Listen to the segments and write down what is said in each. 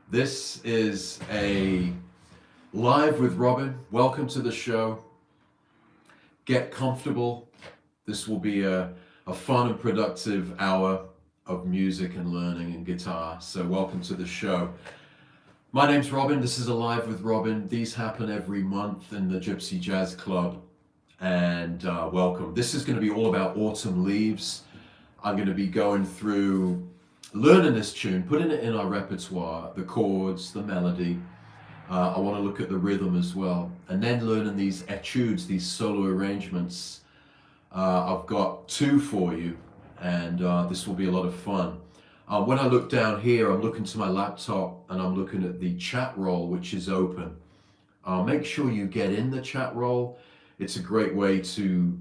This is a live with Robin. Welcome to the show. Get comfortable. This will be a fun and productive hour of music and learning and guitar. So, welcome to the show. My name's Robin. This is Alive with Robin. These happen every month in the Gypsy Jazz Club. And welcome. This is going to be all about Autumn Leaves. I'm going to be going through learning this tune, putting it in our repertoire, the chords, the melody. I want to look at the rhythm as well, and then learning these etudes, these solo arrangements. I've got two for you, and this will be a lot of fun. When I look down here, I'm looking to my laptop and I'm looking at the chat roll, which is open. Make sure you get in the chat roll. It's a great way to,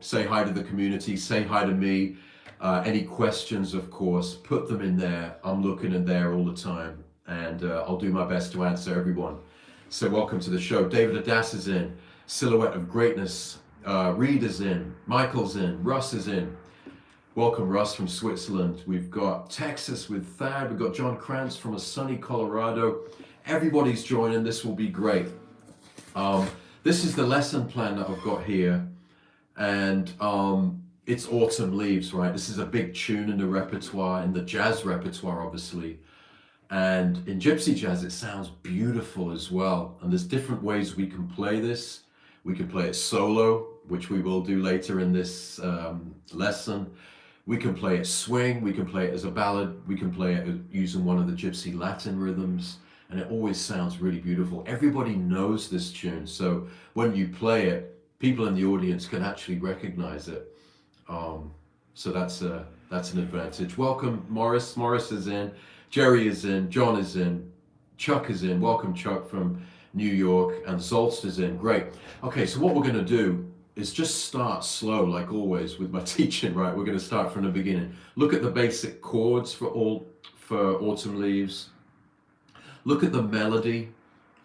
say hi to the community, say hi to me. Any questions, of course, put them in there. I'm looking in there all the time, and I'll do my best to answer everyone. So welcome to the show. David Adas is in, Silhouette of Greatness. Reed is in, Michael's in, Russ is in. Welcome, Russ from Switzerland. We've got Texas with Thad. We've got John Krantz from a sunny Colorado. Everybody's joining. This will be great. This is the lesson plan that I've got here, and it's Autumn Leaves, right? This is a big tune in the repertoire, in the jazz repertoire, obviously. And in gypsy jazz, it sounds beautiful as well. And there's different ways we can play this. We can play it solo, which we will do later in this lesson. We can play it swing, we can play it as a ballad, we can play it using one of the gypsy Latin rhythms, and it always sounds really beautiful. Everybody knows this tune, so when you play it, people in the audience can actually recognize it. So that's an advantage. Welcome, Morris. Morris is in. Jerry is in. John is in. Chuck is in. Welcome, Chuck from New York. And Zolst is in. Great. Okay, so what we're going to do is just start slow, like always with my teaching, right? We're going to start from the beginning. Look at the basic chords for Autumn Leaves. Look at the melody,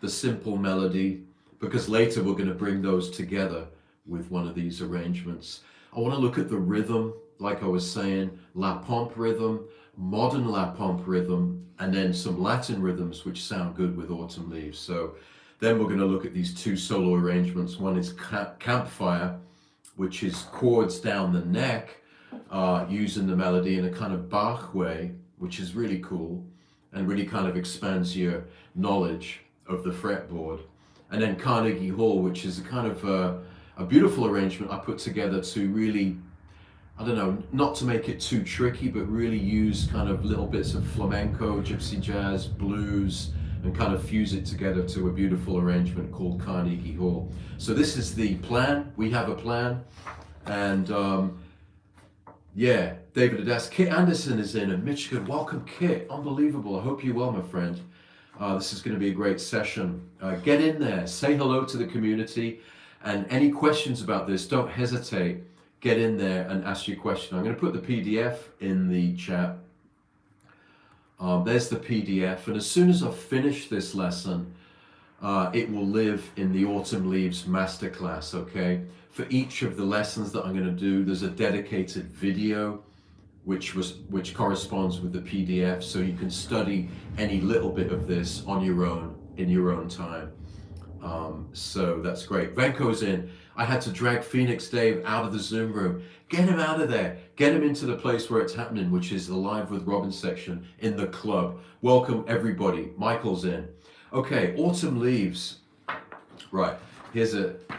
the simple melody, because later we're going to bring those together with one of these arrangements. I want to look at the rhythm, like I was saying, La Pompe rhythm, modern La Pompe rhythm, and then some Latin rhythms which sound good with Autumn Leaves. So then we're going to look at these two solo arrangements. One is Campfire, which is chords down the neck, using the melody in a kind of Bach way, which is really cool and really kind of expands your knowledge of the fretboard. And then Carnegie Hall, which is a kind of a beautiful arrangement I put together to really, I don't know, not to make it too tricky, but really use kind of little bits of flamenco, gypsy jazz, blues, and kind of fuse it together to a beautiful arrangement called Carnegie Hall. So this is the plan. We have a plan. And David Adas. Kit Anderson is in Michigan. Welcome, Kit. Unbelievable. I hope you're well, my friend. This is going to be a great session. Get in there. Say hello to the community. And any questions about this, don't hesitate. Get in there and ask your question. I'm going to put the PDF in the chat. There's the PDF. And as soon as I've finished this lesson, it will live in the Autumn Leaves Masterclass, okay? For each of the lessons that I'm going to do, there's a dedicated video which corresponds with the PDF, so you can study any little bit of this on your own, in your own time. So that's great. Venko's in. I had to drag Phoenix Dave out of the Zoom room. Get him out of there. Get him into the place where it's happening, which is the Live with Robin section in the club. Welcome, everybody. Michael's in. Okay, Autumn Leaves. Right,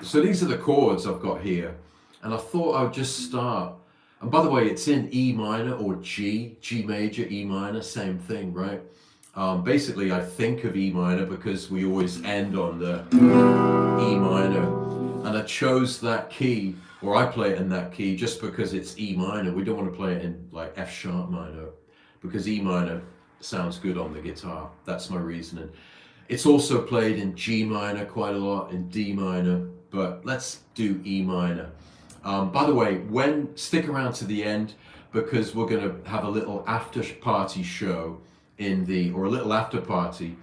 so these are the chords I've got here. And I thought I would just start. And by the way, it's in E minor or G major, E minor, same thing, right? Basically, I think of E minor because we always end on the E minor. And I chose that key, or I play it in that key, just because it's E minor. We don't want to play it in like F sharp minor, because E minor sounds good on the guitar. That's my reasoning. It's also played in G minor quite a lot, in D minor, but let's do E minor. By the way, stick around to the end, because we're going to have a little after party show or a little after party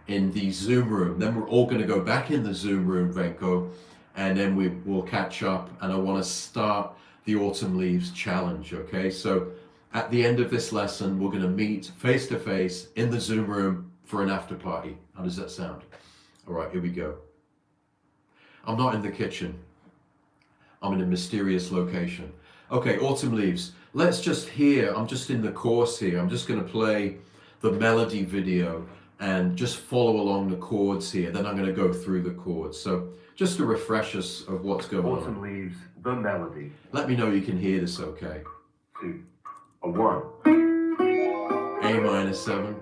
in the Zoom room. Then we're all going to go back in the Zoom room, Venko, and then we'll catch up. And I want to start the Autumn Leaves Challenge, okay? So at the end of this lesson, we're going to meet face to face in the Zoom room, for an after party. How does that sound? All right, here we go. I'm not in the kitchen. I'm in a mysterious location. Okay, Autumn Leaves. Let's just hear, I'm just in the course here. I'm just going to play the melody video and just follow along the chords here. Then I'm going to go through the chords. So just to refresh us of what's going on. Autumn Leaves, the melody. Let me know you can hear this okay. 2, a 1. A minor 7,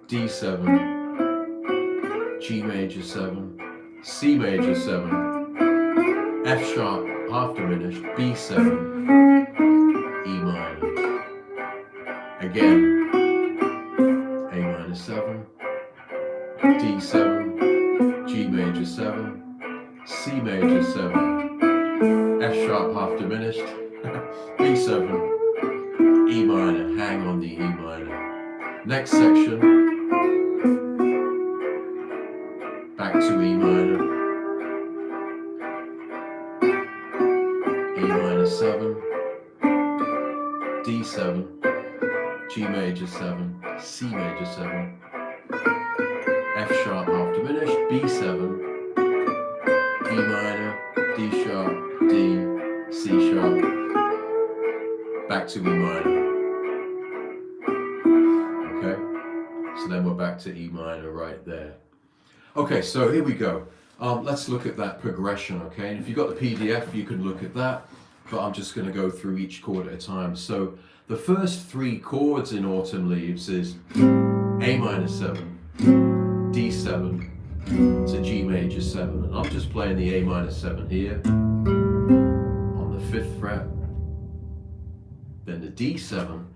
D7, G major 7, C major 7, F sharp half diminished, B7, E minor. Again, A minor 7, D7, G major 7, C major 7, F sharp half diminished, B7, E minor, hang on the E minor. Next section, back to E minor, E minor 7, D7, G major 7, C major 7, F sharp half diminished, B7, E minor, D sharp, D, C sharp, back to E minor. Okay, so then we're back to E minor right there. Okay, so here we go. Let's look at that progression, okay? And if you've got the PDF, you can look at that, but I'm just going to go through each chord at a time. So the first 3 chords in Autumn Leaves is A minor 7, D7 to G major 7. And I'm just playing the A minor 7 here on the 5th fret. Then the D7,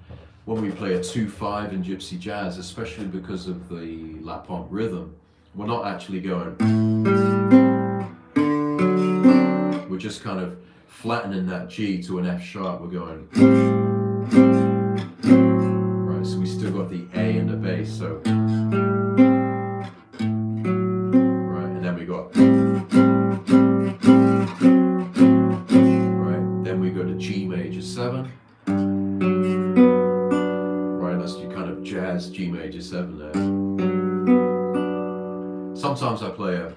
when we play a 2-5 in Gypsy Jazz, especially because of the La Pompe rhythm, we're not actually going. We're just kind of flattening that G to an F sharp. We're going. Right, so we still got the A and the bass, so. Right, and then we got. Right, then we go to G major 7. Right, that's your kind of jazz G major 7 there. Sometimes I play a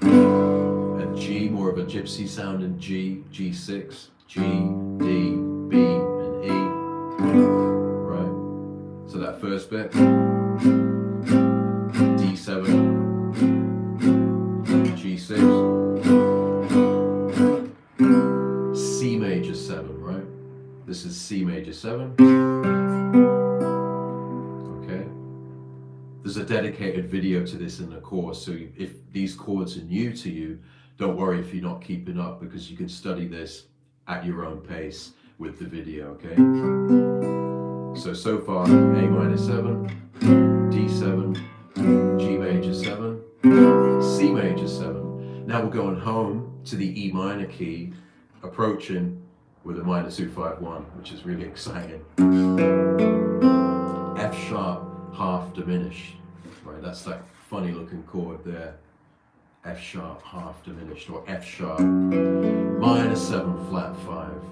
G, more of a gypsy sound in G, G6, G, D, B, and E. Right? So that first bit, D7, G6, C major 7, right? This is C major 7. There's a dedicated video to this in the course, so if these chords are new to you, don't worry if you're not keeping up, because you can study this at your own pace with the video, okay? So far, A minor 7, D7, G major 7, C major 7. Now we're going home to the E minor key, approaching with a minor 2-5-1, which is really exciting. F sharp half diminished, right? That's that funny looking chord there. F sharp half diminished, or F sharp minor 7 flat 5,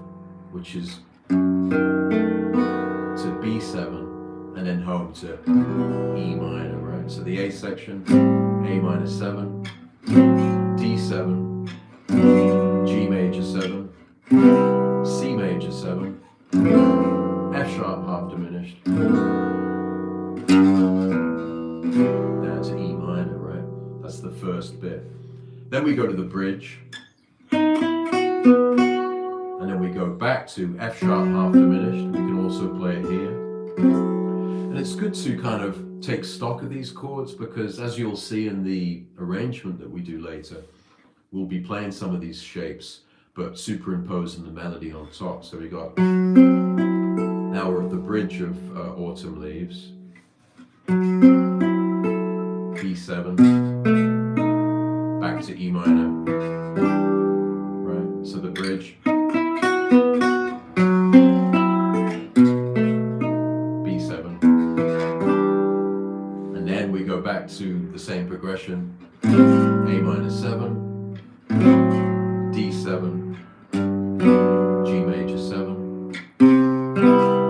which is to B7 and then home to E minor, right? So the A section, A minor 7, D7, G major 7, C major 7, F sharp half diminished, down to E minor, right? That's the first bit. Then we go to the bridge, and then we go back to F sharp half diminished. We can also play it here. And it's good to kind of take stock of these chords, because as you'll see in the arrangement that we do later, we'll be playing some of these shapes, but superimposing the melody on top. So we got, now we're at the bridge of Autumn Leaves. B7, back to E minor, right? So the bridge, B7, and then we go back to the same progression, A minor 7, D7, G major 7,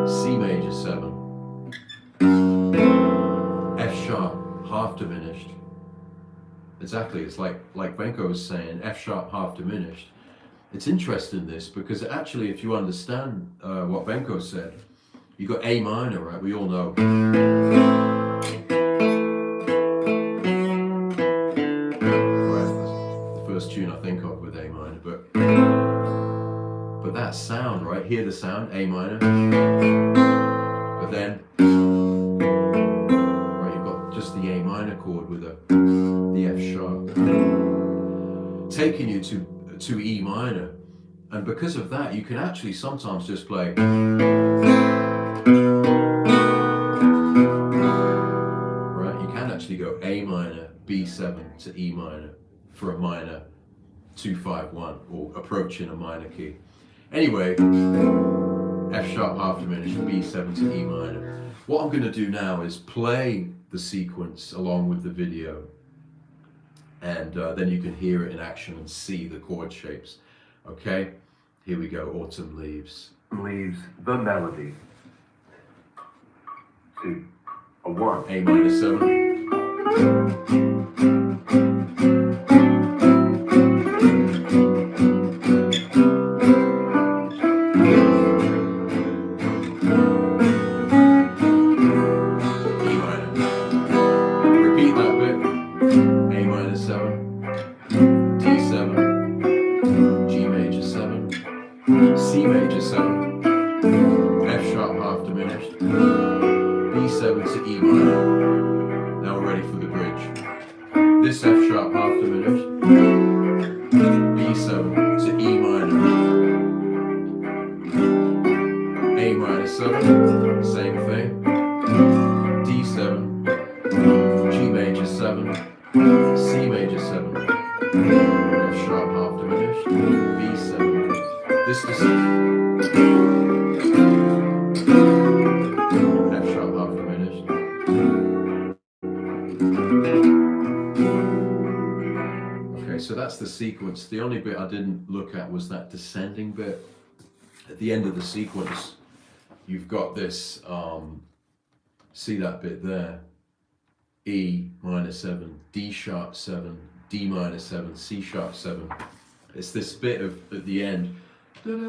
C major 7, F sharp half half diminished. Exactly, it's like Benko was saying, F sharp half diminished. It's interesting this because actually, if you understand what Benko said, you got A minor, right? We all know. Right, that's the first tune I think of with A minor, but that sound, right? Hear the sound, A minor, but then, right, you've got just the A minor chord with the F sharp, taking you to E minor, and because of that, you can actually sometimes just play. Right, you can actually go A minor, B7 to E minor for a minor 2-5-1 or approaching a minor key. Anyway, F sharp half diminished, B7 to E minor. What I'm going to do now is play the sequence along with the video, and then you can hear it in action and see the chord shapes. Okay, here we go. Autumn Leaves. Leaves the melody to a 1. A minor 7. C major 7, F sharp half diminished, B7 to E minor. Now we're ready for the bridge. This F sharp half diminished, B7 to E minor, A minor 7, same thing, D7, G major 7, C major 7, F sharp half diminished, B7. This is F sharp half diminished. Okay, so that's the sequence. The only bit I didn't look at was that descending bit. At the end of the sequence, you've got this, see that bit there? E minor 7, D sharp 7, D minor 7, C sharp 7. It's this bit of at the end. When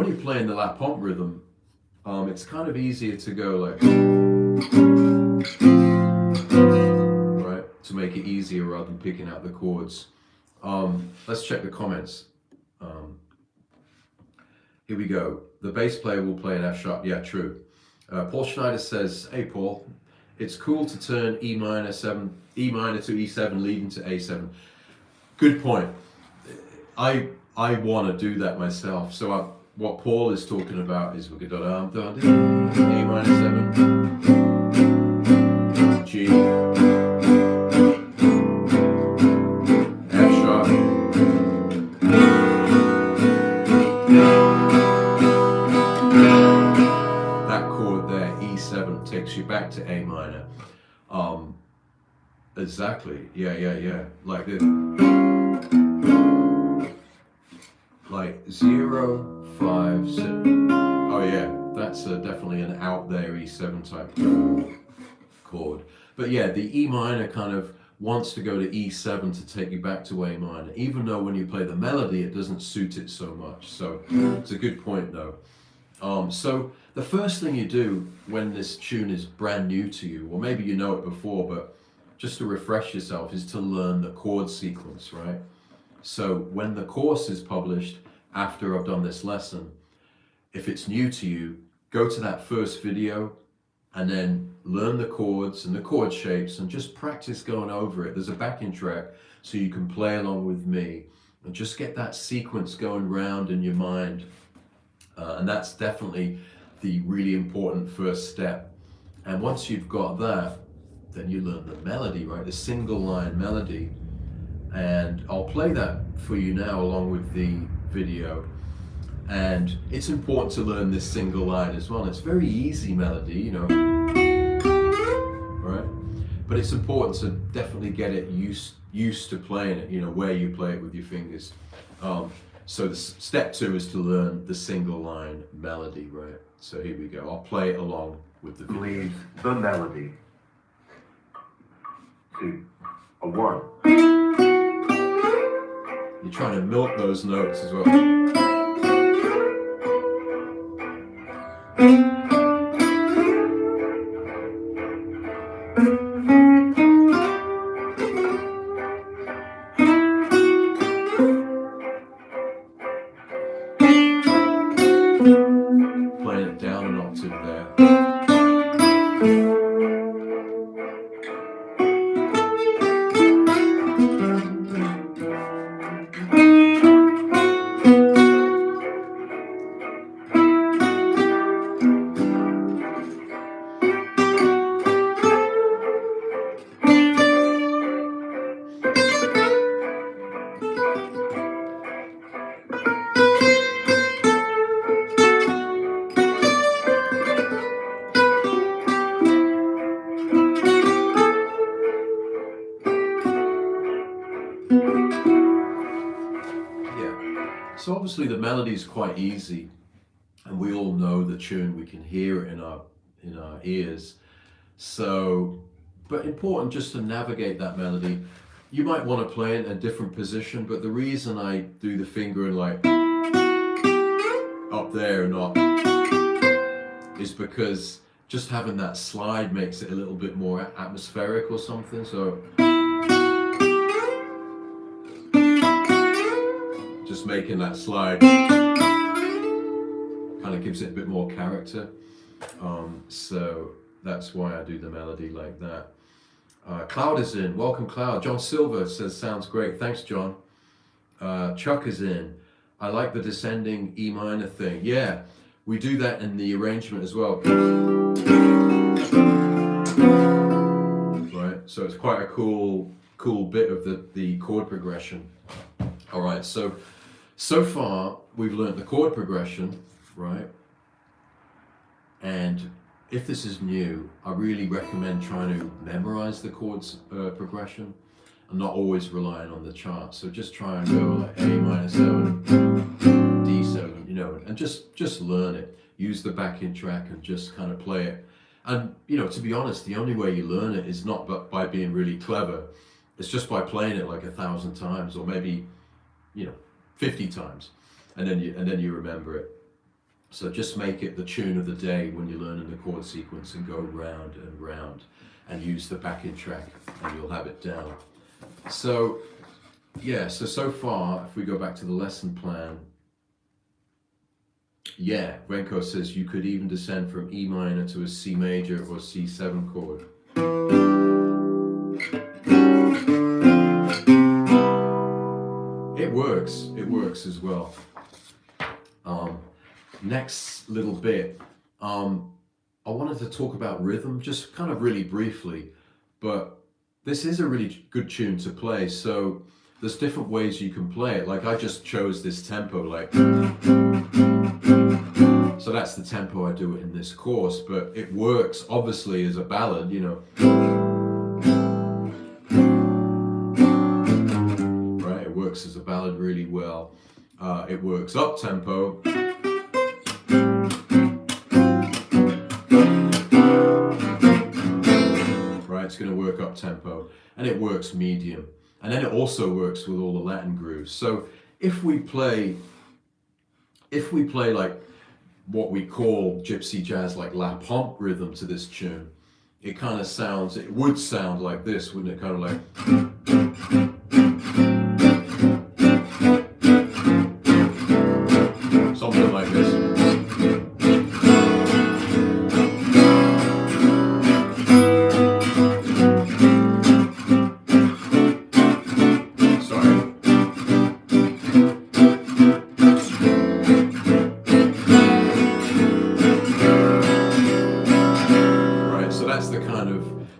you're playing the La Pompe rhythm, it's kind of easier to go like, right, to make it easier rather than picking out the chords. Let's check the comments. Here we go. The bass player will play an F sharp. Yeah, true. Paul Schneider says, "Hey Paul, it's cool to turn E minor to E7, leading to A7." Good point. I want to do that myself. So what Paul is talking about is we're going to A minor 7, G, F sharp, that chord there, E7, takes you back to A minor. Exactly. Yeah. Like this. Like 0, 5, 6. Oh yeah, that's definitely an out there E7 type chord. But yeah, the E minor kind of wants to go to E7 to take you back to A minor, even though when you play the melody, it doesn't suit it so much. So it's a good point though. So the first thing you do when this tune is brand new to you, or maybe you know it before, but just to refresh yourself, is to learn the chord sequence, right? So when the course is published, after I've done this lesson, if it's new to you, go to that first video and then learn the chords and the chord shapes and just practice going over it. There's a backing track so you can play along with me and just get that sequence going round in your mind. And that's definitely the really important first step. And once you've got that, then you learn the melody, right? The single line melody. And I'll play that for you now along with the video. And it's important to learn this single line as well. It's very easy melody, you know, right? But it's important to definitely get it used to playing it, you know, where you play it with your fingers. So the step 2 is to learn the single line melody, right? So here we go. I'll play it along with the video. Leaves the melody. 2, a 1. You're trying to milk those notes as well. Playing it down an octave there. So obviously the melody is quite easy, and we all know the tune. We can hear it in our ears. So, but important just to navigate that melody. You might want to play it in a different position, but the reason I do the finger like up there and not is because just having that slide makes it a little bit more atmospheric or something. So just making that slide kind of gives it a bit more character. So that's why I do the melody like that. Cloud is in. Welcome, Cloud. John Silver says, sounds great. Thanks, John. Chuck is in. I like the descending E minor thing. Yeah, we do that in the arrangement as well. Right, so it's quite a cool bit of the chord progression. All right, so far we've learned the chord progression, right? And if this is new, I really recommend trying to memorize the chords progression and not always relying on the chart. So just try and go like A minor 7, D7, you know, and just learn it. Use the backing track and just kind of play it. And, you know, to be honest, the only way you learn it is not by being really clever. It's just by playing it like 1,000 times, or maybe, you know, 50 times, and then you remember it. So just make it the tune of the day when you're learning the chord sequence, and go round and round, and use the backing track, and you'll have it down. So yeah, so far, if we go back to the lesson plan, yeah, Renko says you could even descend from E minor to a C major or C7 chord. It works as well. Next little bit, I wanted to talk about rhythm, just kind of really briefly, but this is a really good tune to play, so there's different ways you can play it. Like I just chose this tempo, like, so that's the tempo I do it in this course, but it works obviously as a ballad, you know. Right, it works as a ballad really well. It works up tempo. It's going to work up tempo, and it works medium, and then it also works with all the Latin grooves. So if we play like what we call gypsy jazz, like La Pompe rhythm to this tune, it would sound like this, wouldn't it? Kind of like something like this.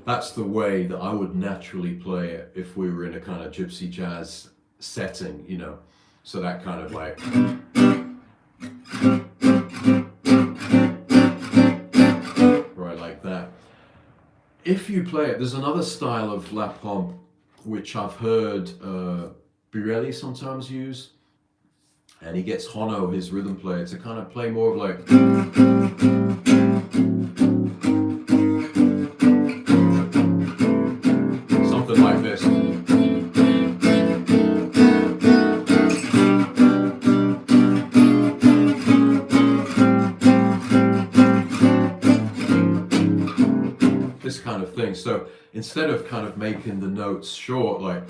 That's the way that I would naturally play it if we were in a kind of gypsy jazz setting, you know. So that kind of like, right, like that. If you play it, there's another style of La Pompe which I've heard Burelli sometimes use, And he gets Hono, his rhythm player, to kind of play more of like something like this. This kind of thing. So instead of kind of making the notes short, like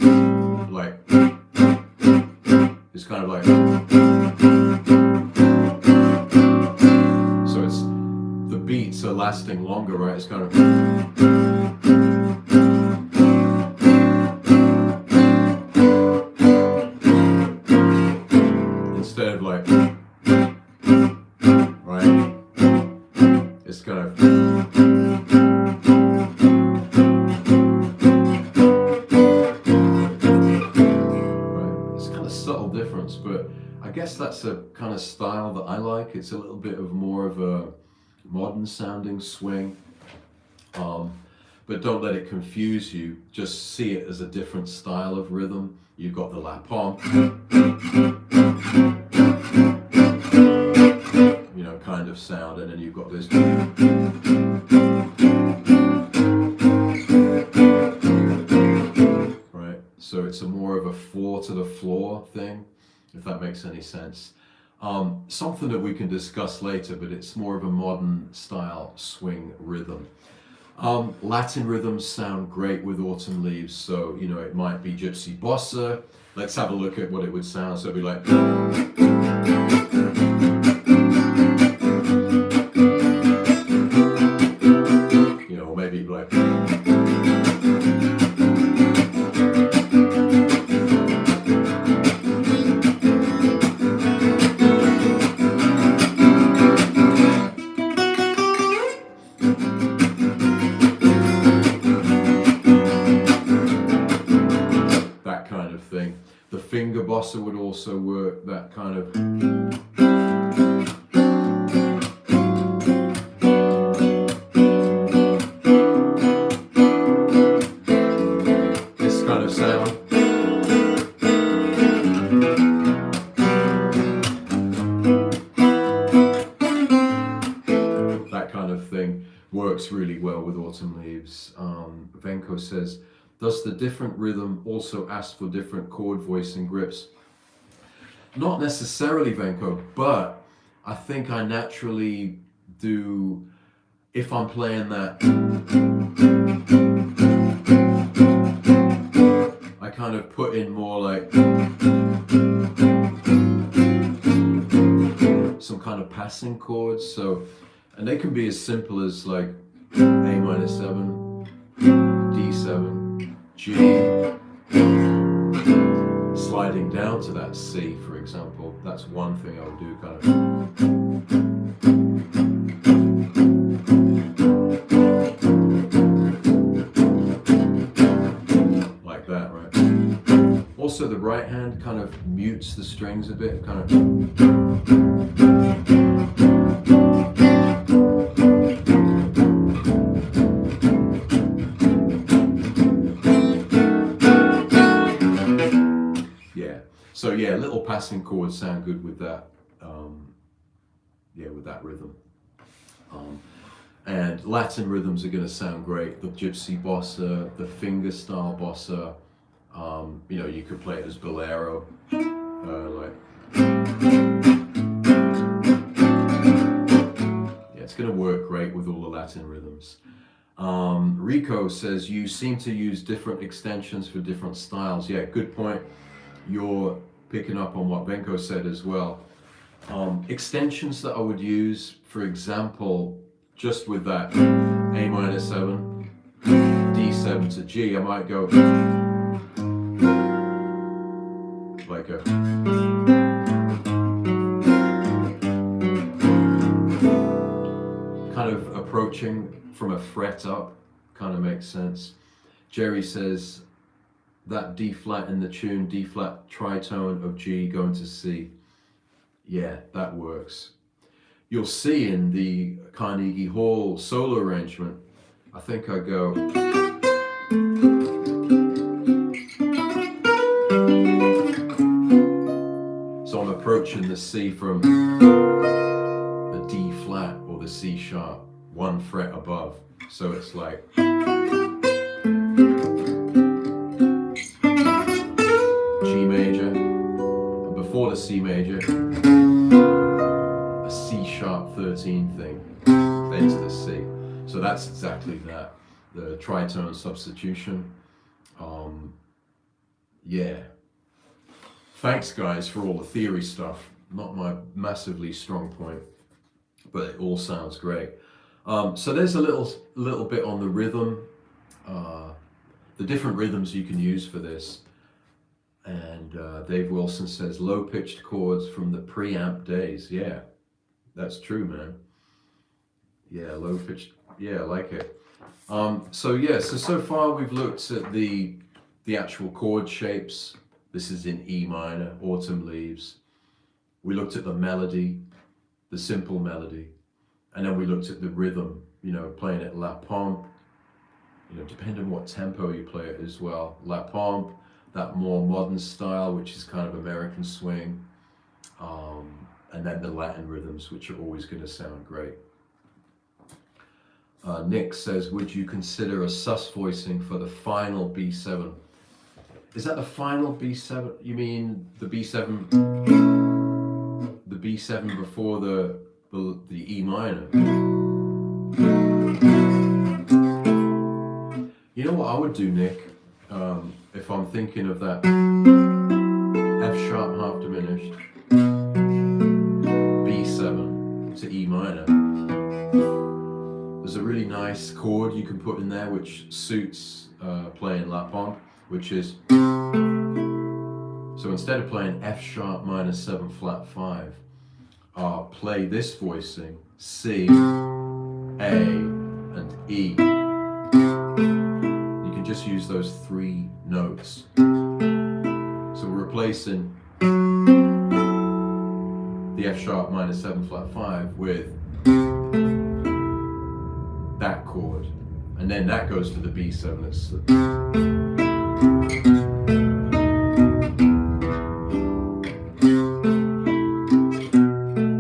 it's kind of like, so it's the beats are lasting longer, right? It's kind of instead of like, right? It's kind of subtle difference, but I guess that's a kind of style that I like. It's a little bit of more of a modern sounding swing, but don't let it confuse you. Just see it as a different style of rhythm. You've got the La Pompe, you know, kind of sound, and then you've got this. So it's a more of a 4 to the floor thing, if that makes any sense. Something that we can discuss later, but it's more of a modern style swing rhythm. Latin rhythms sound great with Autumn Leaves, so you know it might be Gypsy Bossa. Let's have a look at what it would sound. So it'd be like, you know, maybe like. The finger bossa would also work, that kind of. This kind of sound. That kind of thing works really well with Autumn Leaves. Venko says, does the different rhythm also ask for different chord voice and grips? Not necessarily, Venko, but I think I naturally do, if I'm playing that, I kind of put in more like some kind of passing chords. So, and they can be as simple as like A-7, D7, G, sliding down to that C, for example. That's one thing I would do, kind of like that, right? Also, the right hand kind of mutes the strings a bit, kind of. So yeah, little passing chords sound good with that. With that rhythm. And Latin rhythms are going to sound great. The Gypsy Bossa, the finger style bossa. You know, you could play it as bolero, like. Yeah, it's going to work great with all the Latin rhythms. Rico says you seem to use different extensions for different styles. Yeah, good point. You're picking up on what Venko said as well. Extensions that I would use, for example, just with that A-7, D7 to G, I might go like a kind of approaching from a fret up, kind of makes sense. Jerry says, that D flat in the tune, D flat tritone of G going to C. Yeah, that works. You'll see in the Carnegie Hall solo arrangement, I think I go. So I'm approaching C from the D flat or the C sharp, 1 fret above. So it's like G major, and before the C major, a C sharp 13 thing, then to the C. So that's exactly that, the tritone substitution. Yeah. Thanks guys for all the theory stuff. Not my massively strong point, but it all sounds great. So there's a little bit on the rhythm, the different rhythms you can use for this. And Dave Wilson says low pitched chords from the preamp days. Yeah, that's true, man. Yeah, low pitched. Yeah, I like it. So far we've looked at the actual chord shapes. This is in E minor, Autumn Leaves. We looked at the melody, the simple melody, and then we looked at the rhythm, you know, playing it La Pompe, you know, depending on what tempo you play it as well. La Pompe, that more modern style, which is kind of American swing, and then the Latin rhythms, which are always going to sound great. Nick says, would you consider a sus voicing for the final B7? Is that the final B7? You mean the B7? The B7 before the E minor? You know what I would do, Nick? If I'm thinking of that F sharp half diminished, B7 to E minor. There's a really nice chord you can put in there which suits playing La Pompe, which is, so instead of playing F sharp minor 7 flat 5, play this voicing, C, A, and E. You can just use those 3 notes. So we're replacing the F sharp minor 7 flat 5 with that chord, and then that goes to the B7. That's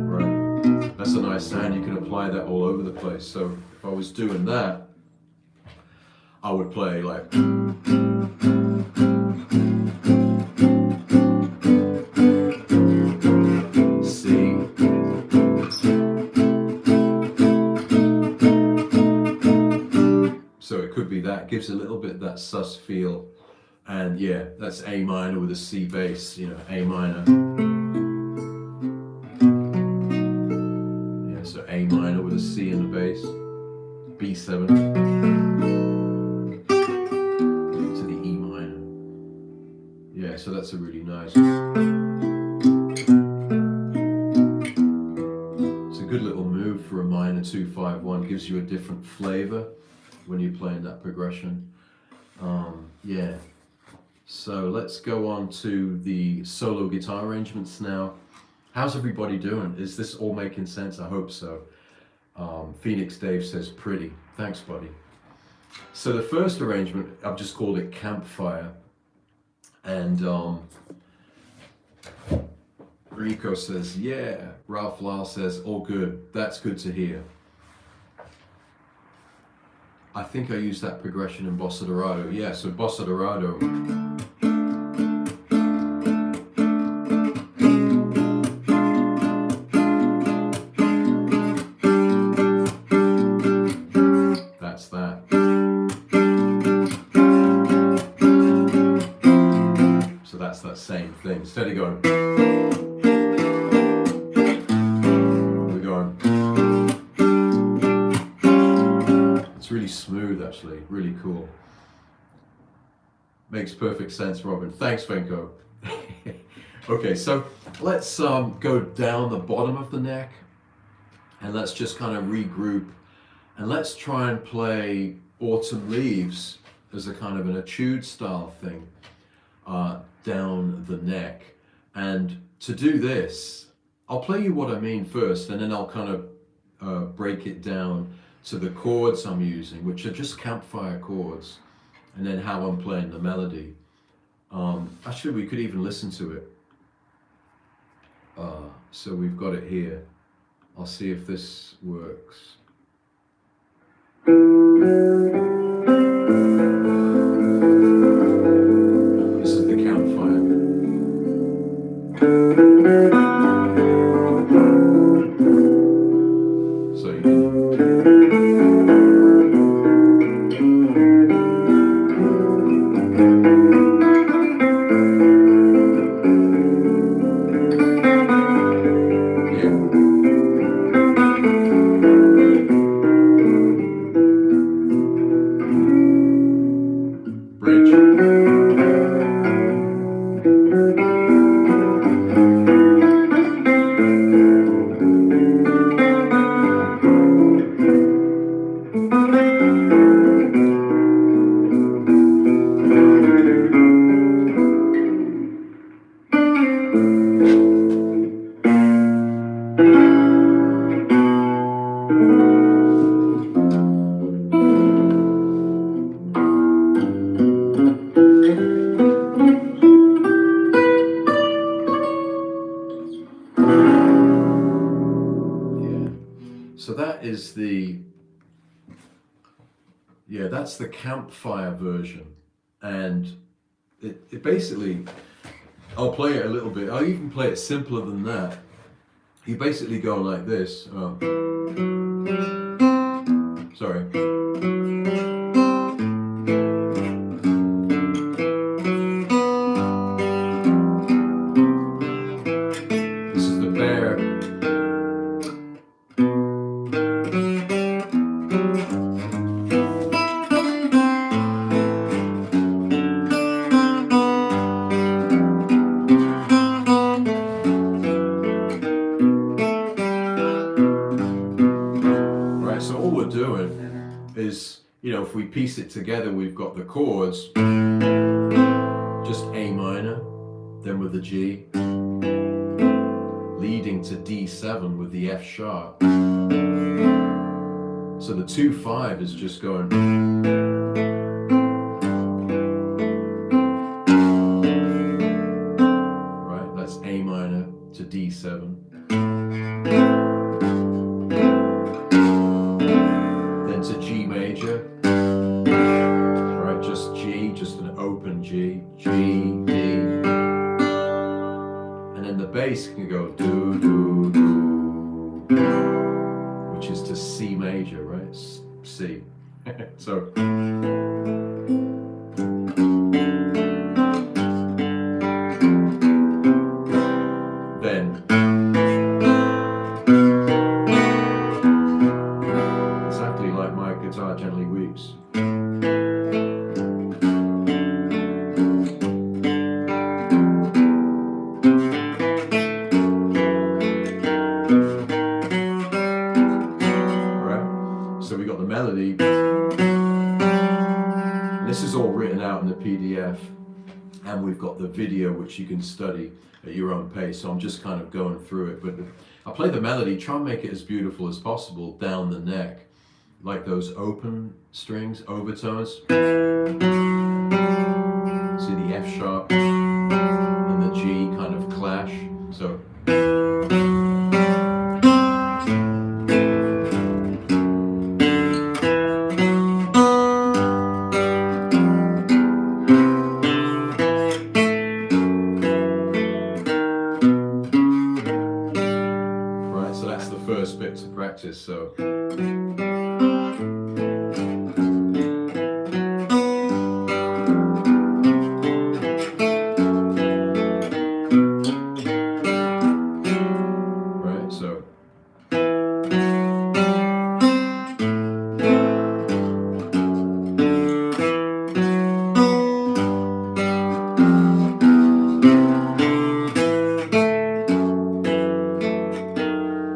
right. That's a nice sound. You can apply that all over the place. So if I was doing that, I would play like. That gives a little bit of that sus feel, and yeah, that's A minor with a C bass, you know, A minor. Yeah, so A minor with a C in the bass, B7 to the E minor. Yeah, so that's a really nice. It's a good little move for a minor 2-5-1, gives you a different flavor when you're playing that progression. Yeah, so let's go on to the solo guitar arrangements now. How's everybody doing? Is this all making sense? I hope so. Phoenix Dave says pretty. Thanks, buddy. So the first arrangement, I've just called it Campfire, and Rico says yeah. Ralph Lyle says all good. That's good to hear. I think I used that progression in Bossa Dorado. Yeah, so Bossa Dorado. That's that. So that's that same thing. Instead of going, we're going. It's really smooth, actually, really cool. Makes perfect sense, Robin. Thanks, Venko. Okay, so let's go down the bottom of the neck, and let's just kind of regroup, and let's try and play Autumn Leaves as a kind of an etude style thing down the neck. And to do this, I'll play you what I mean first, and then I'll kind of break it down to the chords I'm using, which are just campfire chords, and then how I'm playing the melody. Actually, we could even listen to it. So we've got it here. I'll see if this works. This is the campfire. So you can So that is that's the campfire version. And it basically, I'll play it a little bit. I'll even play it simpler than that. You basically go like this. Sorry. This is the bear. So all we're doing is, if we piece it together, we've got the chords, just A minor, then with the G, leading to D7 with the F sharp. So the 2-5 is just going, right, that's A minor to D7. To G major, right? Just G, just an open G, G, D, and then the bass can go do, do, do, which is to C major, right? C. So. Then. Like my guitar gently weeps. Right? So we got the melody. This is all written out in the PDF, and we've got the video which you can study at your own pace. So I'm just kind of going through it, but I'll play the melody, try and make it as beautiful as possible down the neck. Like those open strings, overtones. See the F sharp and the G kind of clash. So. Right, so that's the first bit to practice. So.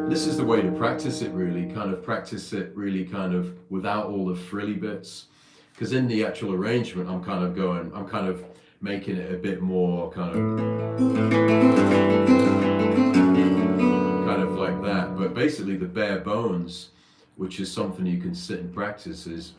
This is the way to practice it really, kind of without all the frilly bits. Because in the actual arrangement, I'm kind of making it a bit more kind of like that. But basically the bare bones, which is something you can sit and practice, is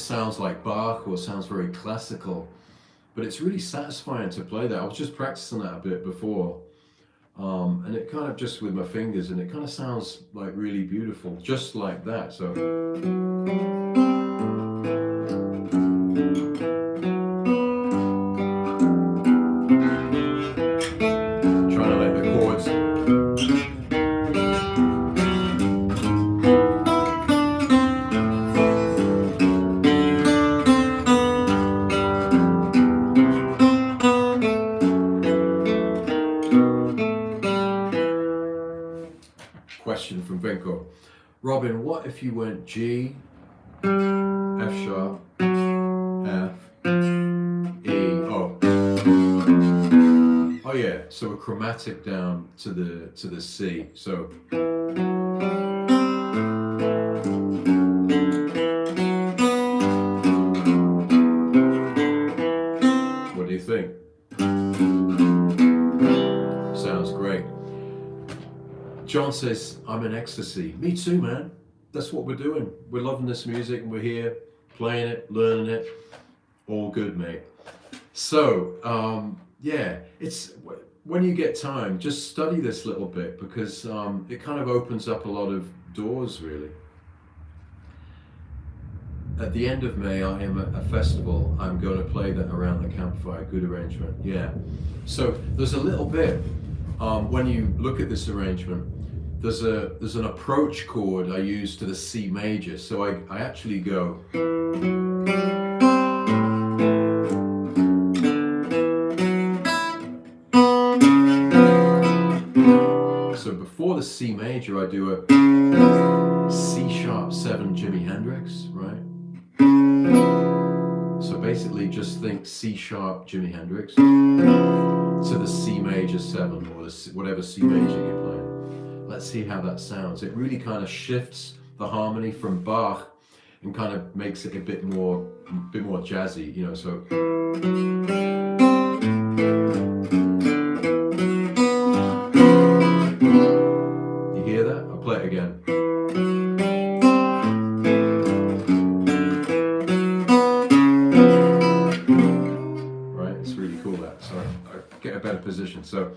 sounds like Bach or sounds very classical, but it's really satisfying to play that. I was just practicing that a bit before, and it kind of just with my fingers, and it kind of sounds like really beautiful, just like that. So trying to let the chords. Question from Venko. Robin, what if you went G, F sharp, F, E, oh. Oh yeah, so a chromatic down to the C. So what do you think? Sounds great. John says, I'm in ecstasy. Me too, man. That's what we're doing. We're loving this music and we're here playing it, learning it. All good, mate. So, yeah, it's when you get time, just study this little bit because it kind of opens up a lot of doors, really. At the end of May, I am at a festival. I'm going to play that around the campfire. Good arrangement, yeah. So there's a little bit, when you look at this arrangement, there's an approach chord I use to the C major. So I actually go. So before the C major, I do a C sharp 7 Jimi Hendrix, right? So basically just think C sharp Jimi Hendrix to the C major 7 or whatever C major you're playing. Let's see how that sounds. It really kind of shifts the harmony from Bach and kind of makes it a bit more jazzy, you know, so. You hear that? I'll play it again. Right, it's really cool that. So I get a better position. So.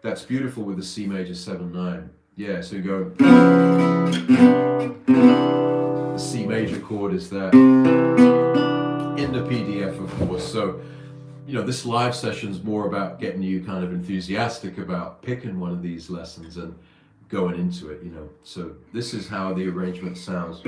That's beautiful with the C major 7/9. Yeah, so you go. The C major chord is there in the PDF, of course. So, you know, this live session's more about getting you kind of enthusiastic about picking one of these lessons and going into it, you know. So this is how the arrangement sounds.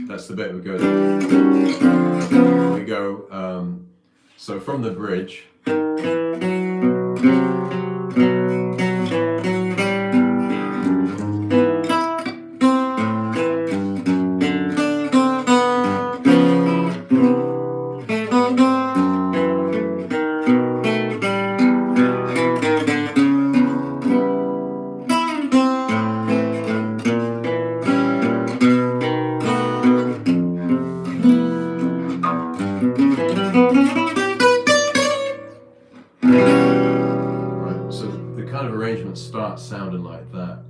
That's the bit we go. So from the bridge. Arrangement starts sounding like that.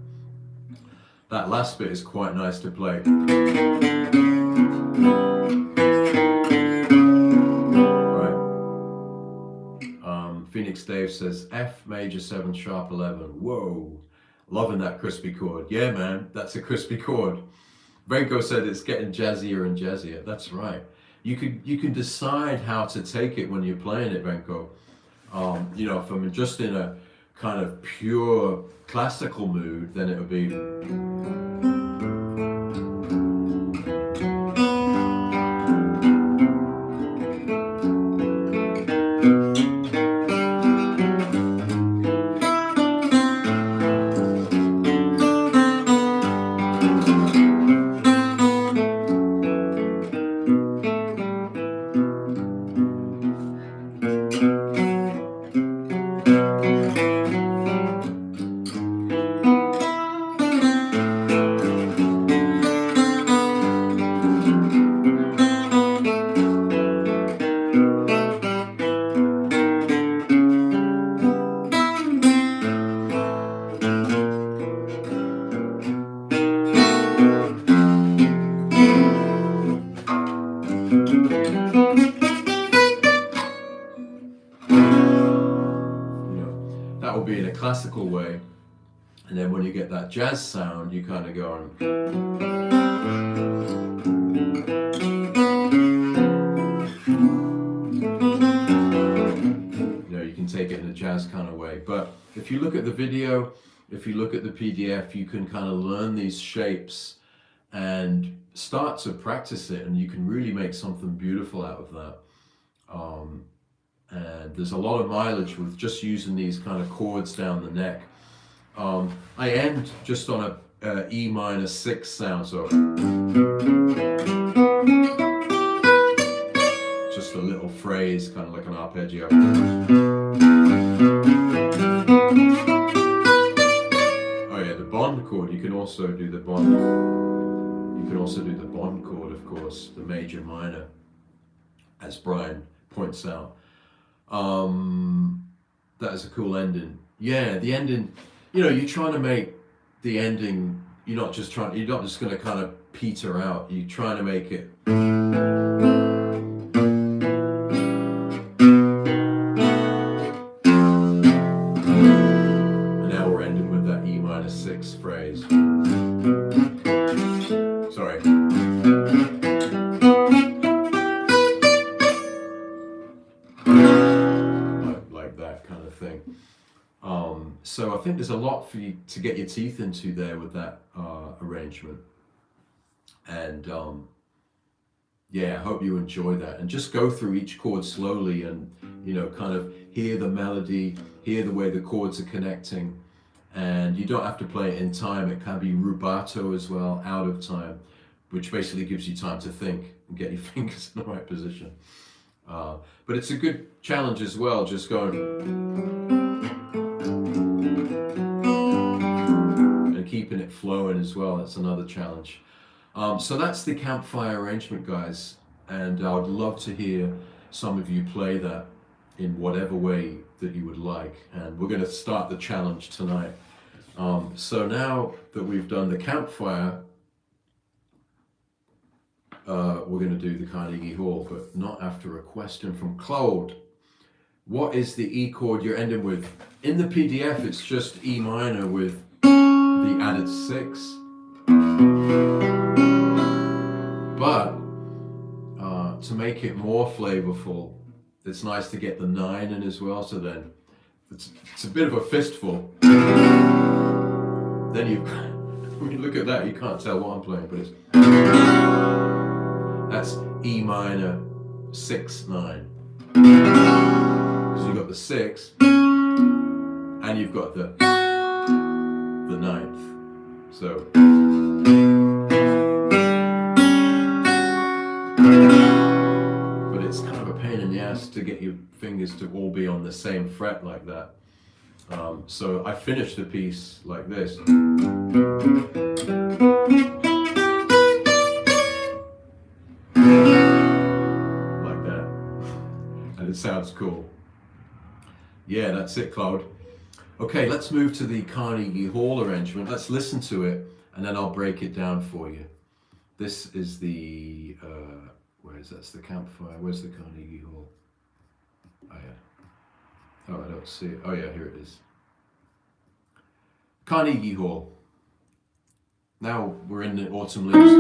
That last bit is quite nice to play. Right. Phoenix Dave says F major 7 sharp 11. Whoa, loving that crispy chord. Yeah, man, that's a crispy chord. Venko said it's getting jazzier and jazzier. That's right. You can decide how to take it when you're playing it, Venko. You know, if I'm just in a kind of pure classical mood, then it would be. That will be in a classical way, and then when you get that jazz sound, you kind of go on. You know, you can take it in a jazz kind of way. But if you look at the video, if you look at the PDF, you can kind of learn these shapes and start to practice it, and you can really make something beautiful out of that. And there's a lot of mileage with just using these kind of chords down the neck. I end just on a E minor 6 sound, so just a little phrase, kind of like an arpeggio. Oh yeah, the bond chord. You can also do the bond. You can also do the bond chord, of course, the major minor, as Brian points out. That is a cool ending. Yeah, the ending, you know, you're trying to make the ending, you're not just going to kind of peter out, you're trying to make it. And now we're ending with that E minor 6 phrase. Sorry. Thing. So I think there's a lot for you to get your teeth into there with that arrangement, and yeah, I hope you enjoy that, and just go through each chord slowly and, you know, kind of hear the melody, hear the way the chords are connecting, and you don't have to play it in time. It can be rubato as well, out of time, which basically gives you time to think and get your fingers in the right position. But it's a good challenge as well, just going and keeping it flowing as well. That's another challenge. So that's the campfire arrangement, guys, and I would love to hear some of you play that in whatever way that you would like, and we're going to start the challenge tonight. So now that we've done the campfire, we're going to do the Carnegie Hall, but not after a question from Claude. What is the E chord you're ending with? In the PDF, it's just E minor with the added 6. But to make it more flavorful, it's nice to get the 9 in as well. So then it's a bit of a fistful. Then when you look at that, you can't tell what I'm playing, but that's E minor 6 9, because you've got the 6 and you've got the 9th. So but it's kind of a pain in the ass to get your fingers to all be on the same fret like that. So I finished the piece like this. It sounds cool. Yeah, that's it, Claude. Okay, let's move to the Carnegie Hall arrangement. Let's listen to it, and then I'll break it down for you. This is the, that's the campfire. Where's the Carnegie Hall? Oh, yeah. Oh, I don't see it. Oh, yeah, here it is. Carnegie Hall. Now we're in the autumn leaves.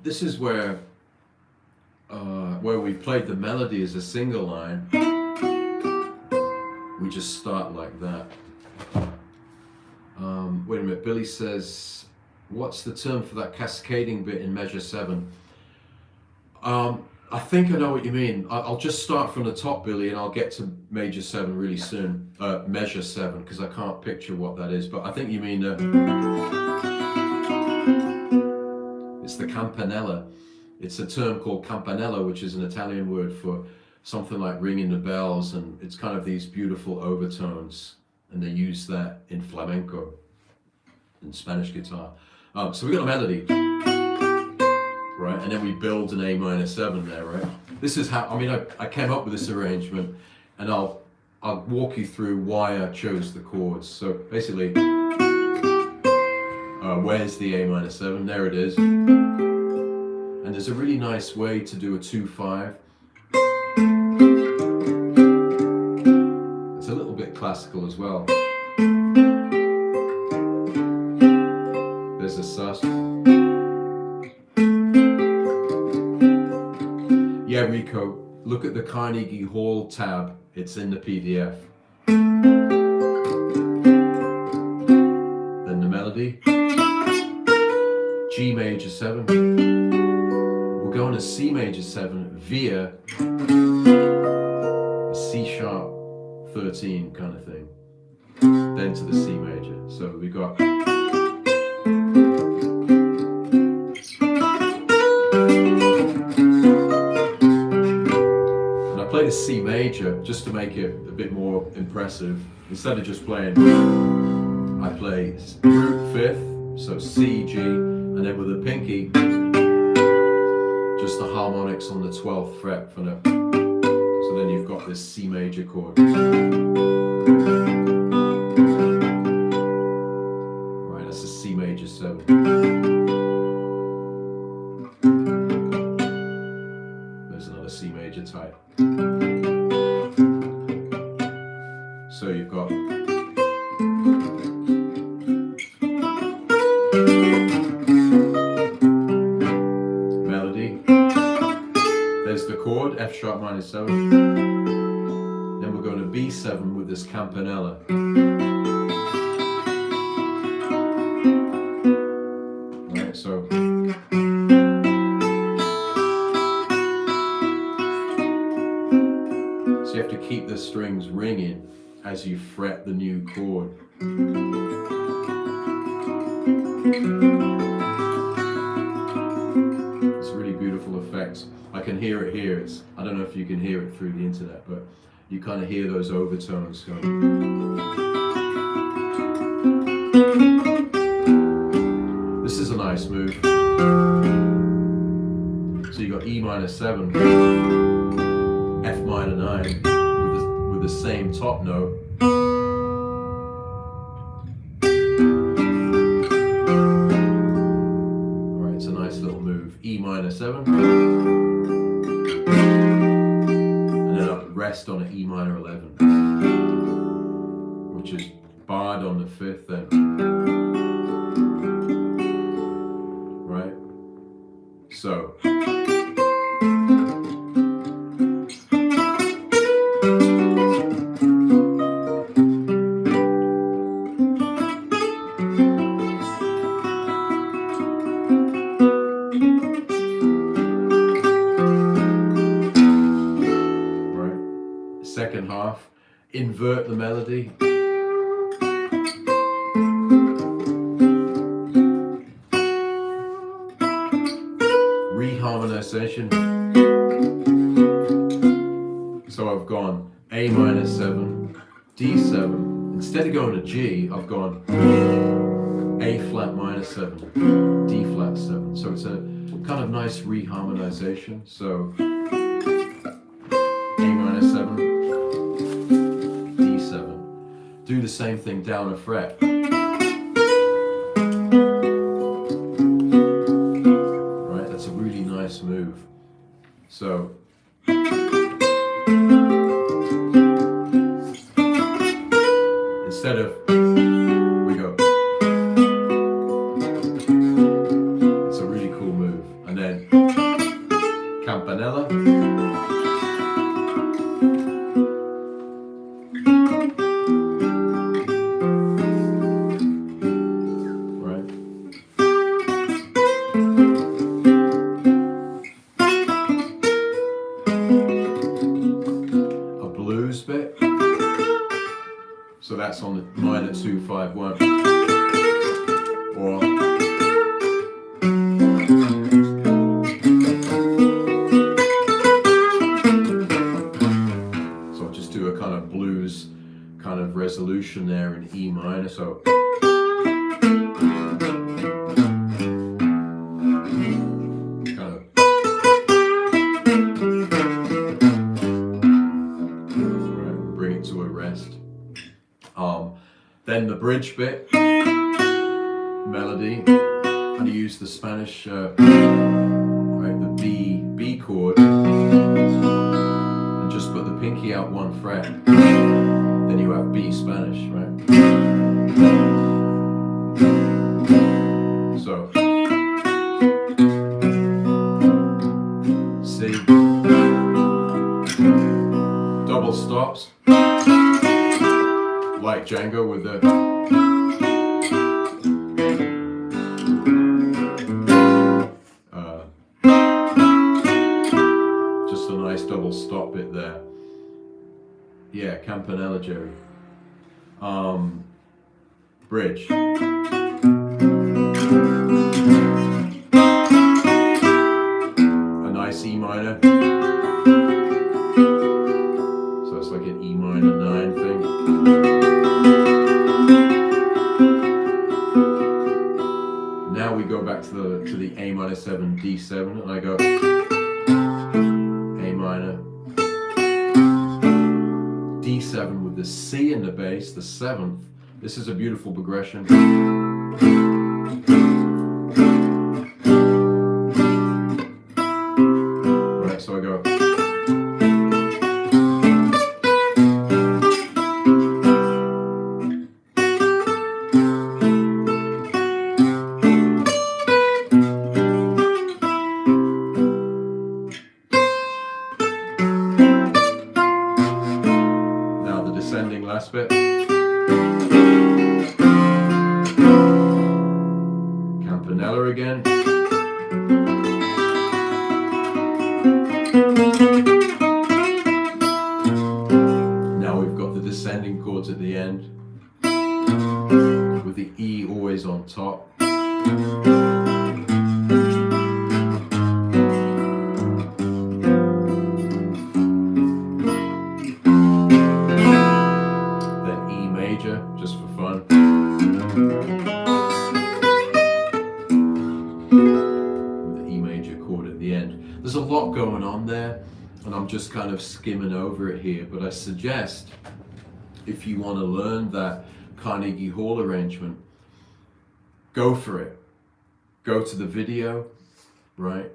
this is where we've played the melody as a single line. We just start like that. Wait a minute, Billy says, what's the term for that cascading bit in measure 7? I think I know what you mean. I'll just start from the top, Billy, and I'll get to major 7 really soon. Measure 7, because I can't picture what that is. But I think you mean it's the campanella. It's a term called campanella, which is an Italian word for something like ringing the bells, and it's kind of these beautiful overtones, and they use that in flamenco, in Spanish guitar. So we got a melody. Right, and then we build an A minor 7 there, right? This is how, I mean, I came up with this arrangement, and I'll walk you through why I chose the chords. So basically, where's the A minor 7? There it is. And there's a really nice way to do a 2/5. It's a little bit classical as well. There's a sus. Yeah, Rico, look at the Carnegie Hall tab. It's in the PDF. Then the melody. G major 7. We're going to C major 7 via a C sharp 13 kind of thing. Then to the C major. So we got. Play the C major just to make it a bit more impressive. Instead of just playing, I play root 5th, so C, G, and then with the pinky, just the harmonics on the 12th fret for the. So then you've got this C major chord. Right, that's a C major 7. There's another C major type. So you've got melody, there's the chord, F sharp minor 7, then we're going to B7 with this campanella. Right, so you have to keep the strings ringing as you fret the new chord. It's a really beautiful effect. I can hear it here. I don't know if you can hear it through the internet, but you kind of hear those overtones going. This is a nice move. So you got E minor 7, F minor 9 with the same top note. Alright, it's a nice little move. E minor 7. And then up rest on an E minor 11. Which is barred on the 5th then. Right? So second half, invert the melody. Reharmonization. So I've gone A minor 7, D7. Instead of going to G, I've gone A flat minor 7, D flat 7. So it's a kind of nice reharmonization. So A minor 7, D7. Do the same thing down a fret. Right, that's a really nice move. So instead of, we go. It's a really cool move. And then So that's on the minor 2, 5, 1. Or so I'll just do a kind of blues kind of resolution there in E minor. So then the bridge bit, melody, and you use the Spanish, right, the B chord, and just put the pinky out 1 fret. Then you have B Spanish, right? So C, double stops. Like Django with the just a nice double stop bit there. Yeah, Campanella, Jerry. Bridge. A nice E minor. So it's like an E minor 9 thing. Now we go back to the A minor 7, D7, and I go A minor, D7 with the C in the bass, the 7th. This is a beautiful progression. Right, so I go. Last bit. Campanella again. Now we've got the descending chords at the end, with the E always on top. Just for fun. The E major chord at the end. There's a lot going on there, and I'm just kind of skimming over it here, but I suggest if you want to learn that Carnegie Hall arrangement, go for it. Go to the video, right?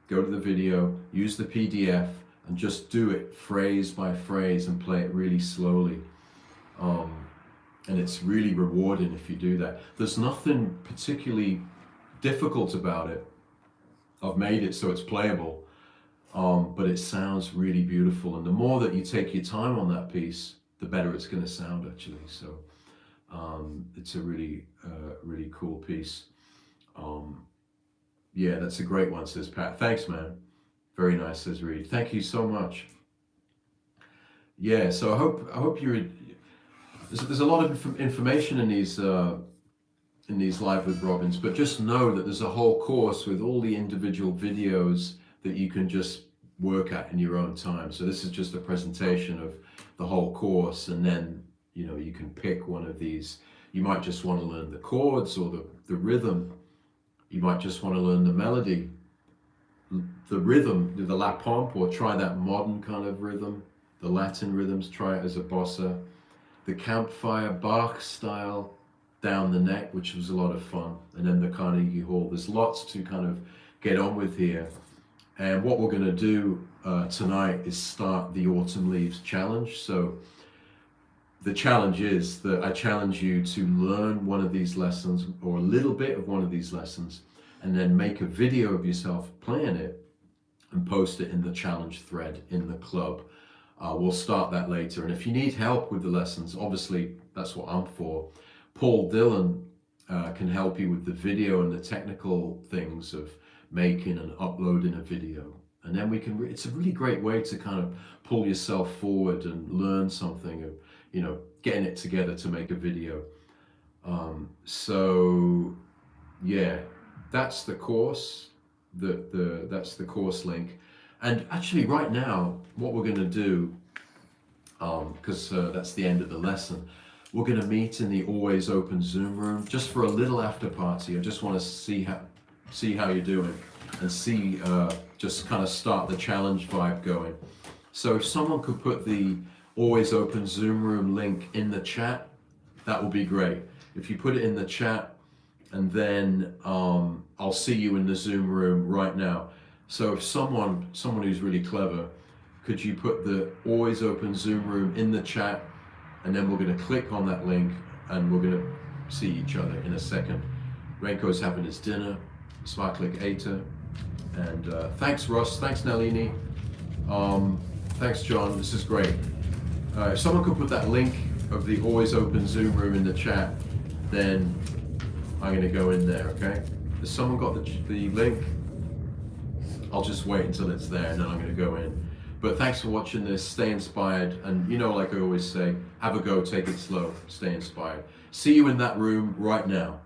Go to the video, use the PDF, and just do it phrase by phrase and play it really slowly. And it's really rewarding if you do that. There's nothing particularly difficult about it. I've made it so it's playable, but it sounds really beautiful. And the more that you take your time on that piece, the better it's going to sound actually. So it's a really, really cool piece. Yeah, that's a great one, says Pat. Thanks, man. Very nice, says Reed. Thank you so much. Yeah, so I hope you're. There's a lot of information in these Live with Robins, but just know that there's a whole course with all the individual videos that you can just work at in your own time. So this is just a presentation of the whole course, and then you can pick one of these. You might just want to learn the chords or the rhythm. You might just want to learn the melody, the rhythm, the La Pompe, or try that modern kind of rhythm, the Latin rhythms, try it as a bossa. The Campfire Bach style down the neck, which was a lot of fun, and then the Carnegie Hall. There's lots to kind of get on with here, and what we're going to do tonight is start the Autumn Leaves Challenge. So the challenge is that I challenge you to learn one of these lessons or a little bit of one of these lessons, and then make a video of yourself playing it and post it in the challenge thread in the club. We'll start that later, and if you need help with the lessons, obviously that's what I'm for. Paul Dillon can help you with the video and the technical things of making and uploading a video, and then we can it's a really great way to kind of pull yourself forward and learn something. getting it together to make a video. So yeah, that's the course. That's the course link. And actually, right now, what we're going to do, because that's the end of the lesson, we're going to meet in the Always Open Zoom room just for a little after party. I just want to see how you're doing and see just kind of start the challenge vibe going. So if someone could put the Always Open Zoom room link in the chat, that would be great. If you put it in the chat, and then I'll see you in the Zoom room right now. So if someone who's really clever, could you put the Always Open Zoom room in the chat, and then we're going to click on that link and we're going to see each other in a second. Renko's having his dinner, Smaklik Eter, and thanks Ross, thanks Nalini, thanks John, this is great. If someone could put that link of the Always Open Zoom room in the chat, then I'm going to go in there, okay? Has someone got the link? I'll just wait until it's there and then I'm going to go in. But thanks for watching this, stay inspired, and like I always say, have a go, take it slow, stay inspired. See you in that room right now.